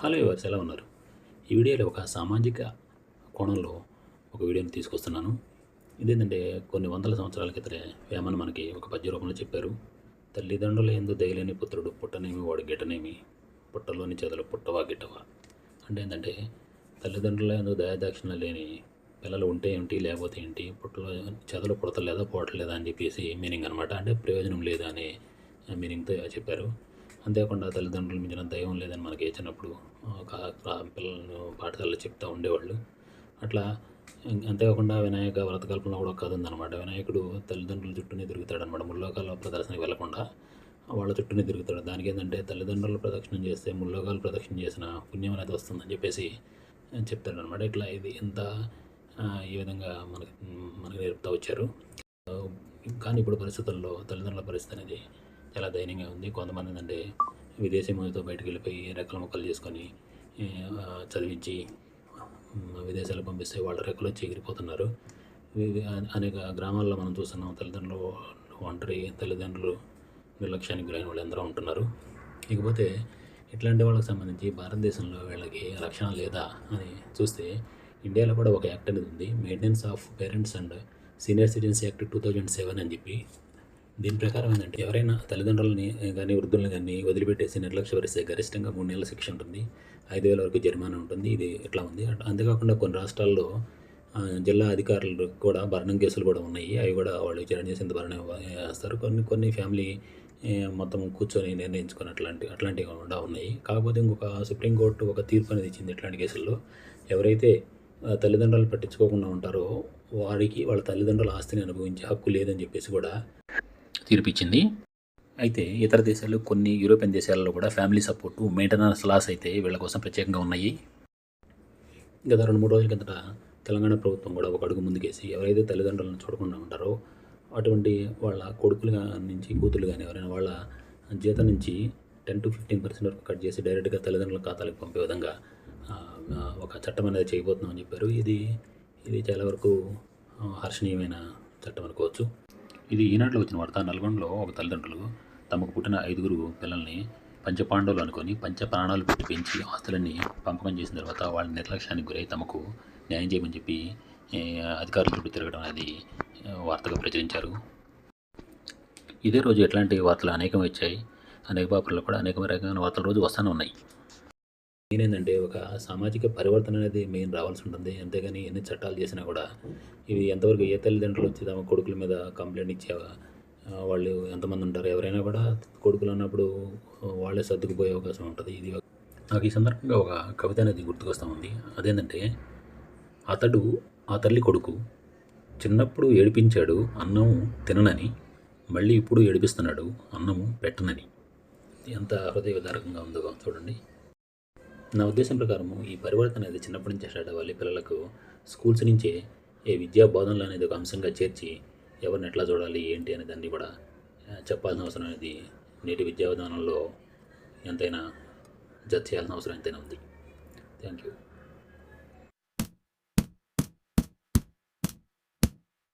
Hello viewers, ఎలా ఉన్నారు? ఈ వీడియోలో ఒక సామాజిక కోణంలో ఒక వీడియోని తీసుకొస్తున్నాను. ఇదేంటంటే కొన్ని వందల సంవత్సరాల క్రితమే వేమన మనకి ఒక పద్య రూపంలో చెప్పారు. తల్లిదండ్రుల యందు దయలేని పుత్రుడు పుట్టనేమి వాడు గిట్టనేమి, పుట్టలోని చెదలు పుట్టవా గిట్టవా. అంటే ఏంటంటే తల్లిదండ్రుల యందు దయాదాక్షిణ్యం లేని పిల్లలు ఉంటే ఏంటి లేకపోతే ఏంటి, పుట్టలో చెదలు పుడతలేదా పోవట్లేదా అని చెప్పేసి మీనింగ్ అనమాట. అంటే ప్రయోజనం లేదా అనే మీనింగ్తో చెప్పారు. అంతేకాకుండా తల్లిదండ్రులు మించిన దైవం లేదని మనకి చిన్నప్పుడు పిల్లలను పాఠశాలలో చెప్తూ ఉండేవాళ్ళు. అట్లా అంతేకాకుండా వినాయక వ్రతకల్పనలో కూడా ఒక కథ ఉందన్నమాట. వినాయకుడు తల్లిదండ్రుల చుట్టూనే తిరుగుతాడనమాట. ముల్లోకాల ప్రదర్శనకి వెళ్లకుండా వాళ్ళ చుట్టూనే తిరుగుతాడు. దానికి ఏంటంటే తల్లిదండ్రుల ప్రదక్షిణం చేస్తే ముల్లోకాలు ప్రదక్షిణం చేసిన పుణ్యం అనేది వస్తుందని చెప్పేసి చెప్తాడనమాట. ఇట్లా ఇది ఎంత ఈ విధంగా మనకు నేర్పుతూ వచ్చారు. కానీ ఇప్పుడు పరిస్థితుల్లో తల్లిదండ్రుల పరిస్థితి అనేది చాలా దయనీయంగా ఉంది. కొంతమంది ఏంటంటే విదేశీ మోజుతో బయటకు వెళ్ళిపోయి రెక్కల ముక్కలు చేసుకొని చదివించి విదేశాలకు పంపిస్తే వాళ్ళ రెక్కలు వచ్చి ఎగిరిపోతున్నారు. అనేక గ్రామాల్లో మనం చూస్తున్నాం. తల్లిదండ్రులు ఒంటరి తల్లిదండ్రులు నిర్లక్ష్యానికి గురైన వాళ్ళు ఎందరో ఉంటున్నారు. ఇకపోతే ఇట్లాంటి వాళ్ళకి సంబంధించి భారతదేశంలో వీళ్ళకి రక్షణ లేదా అని చూస్తే ఇండియాలో కూడా ఒక యాక్ట్ అనేది ఉంది, maintenance of parents and senior citizens act 2007 అని చెప్పి. దీని ప్రకారం ఏంటంటే ఎవరైనా తల్లిదండ్రులని కానీ వృద్ధులను కానీ వదిలిపెట్టేసి నిర్లక్ష్యపరిస్తే గరిష్టంగా 3 నెలల శిక్ష ఉంటుంది, 5,000 వరకు జరిమానా ఉంటుంది. ఇది ఎట్లా ఉంది. అంతేకాకుండా కొన్ని రాష్ట్రాల్లో జిల్లా అధికారులు కూడా భరణం కేసులు కూడా ఉన్నాయి. అవి కూడా వాళ్ళు విచారణ చేసేంత భరణం వేస్తారు. కొన్ని ఫ్యామిలీ మొత్తం కూర్చొని నిర్ణయించుకొని అట్లాంటివి కూడా ఉన్నాయి. కాకపోతే ఇంకొక సుప్రీంకోర్టు ఒక తీర్పు అనేది ఇచ్చింది. ఇట్లాంటి కేసుల్లో ఎవరైతే తల్లిదండ్రులు పట్టించుకోకుండా ఉంటారో వారికి వాళ్ళ తల్లిదండ్రుల ఆస్తిని అనుభవించే హక్కు లేదని చెప్పేసి కూడా తీర్పిచ్చింది. అయితే ఇతర దేశాలు, కొన్ని యూరోపియన్ దేశాలలో కూడా ఫ్యామిలీ సపోర్టు, మెయింటెనెన్స్ లాస్ అయితే వీళ్ళ కోసం ప్రత్యేకంగా ఉన్నాయి. గత 2-3 రోజుల కిందట తెలంగాణ ప్రభుత్వం కూడా ఒక అడుగు ముందుకేసి ఎవరైతే తల్లిదండ్రులను చూడకుండా ఉంటారో అటువంటి వాళ్ళ కొడుకులు నుంచి కూతురు కానీ ఎవరైనా వాళ్ళ జీతం నుంచి 10-15% వరకు కట్ చేసి డైరెక్ట్గా తల్లిదండ్రుల ఖాతాలకు పంపే విధంగా ఒక చట్టం అనేది చేయబోతున్నామని చెప్పారు. ఇది చాలా వరకు హర్షణీయమైన చట్టం అనుకోవచ్చు. ఇది ఈనాటిలో వచ్చిన వార్త. నల్గొండలో ఒక తల్లిదండ్రులు తమకు పుట్టిన 5 పిల్లల్ని పంచపాండవులు అనుకొని పంచప్రాణాలు పెట్టి పెంచి ఆస్తులన్నీ పంపకం చేసిన తర్వాత వాళ్ళ నిర్లక్ష్యానికి గురై తమకు న్యాయం చేయమని చెప్పి అధికారుల చుట్టూ తిరగడం అనేది వార్తగా ప్రచురించారు. ఇదే రోజు ఎట్లాంటి వార్తలు అనేకం వచ్చాయి. అనేక పేపర్లో కూడా అనేక రకమైన వార్తలు రోజు వస్తూనే ఉన్నాయి. ఏంటంటే ఒక సామాజిక పరివర్తన అనేది మెయిన్ రావాల్సి ఉంటుంది. అంతేగాని ఎన్ని చట్టాలు చేసినా కూడా ఇవి ఎంతవరకు ఏ తల్లిదండ్రులు వచ్చి తమ కొడుకుల మీద కంప్లైంట్ ఇచ్చే వాళ్ళు ఎంతమంది ఉంటారు. ఎవరైనా కూడా కొడుకులు అన్నప్పుడు వాళ్ళే సర్దుకుపోయే అవకాశం ఉంటుంది. ఇది నాకు ఈ సందర్భంగా ఒక కవిత అనేది గుర్తుకొస్తూ ఉంది. అదేంటంటే, అతడు ఆ తల్లి కొడుకు చిన్నప్పుడు ఏడిపించాడు అన్నం తిననని, మళ్ళీ ఇప్పుడు ఏడిపిస్తున్నాడు అన్నము పెట్టనని. ఎంత హృదయ విదారకంగా ఉందో చూడండి. నా ఉద్దేశం ప్రకారము ఈ పరివర్తన అనేది చిన్నప్పటి నుంచే స్టార్ట్ అవ్వాలి. పిల్లలకు స్కూల్స్ నుంచే విద్యా బోధనలు అనేది ఒక అంశంగా చేర్చి ఎవరిని ఎట్లా చూడాలి ఏంటి అనే దాన్ని కూడా చెప్పాల్సిన అవసరం అనేది నేటి విద్యా విధానంలో ఎంతైనా జత చేయాల్సిన అవసరం ఎంతైనా ఉంది. Thank you.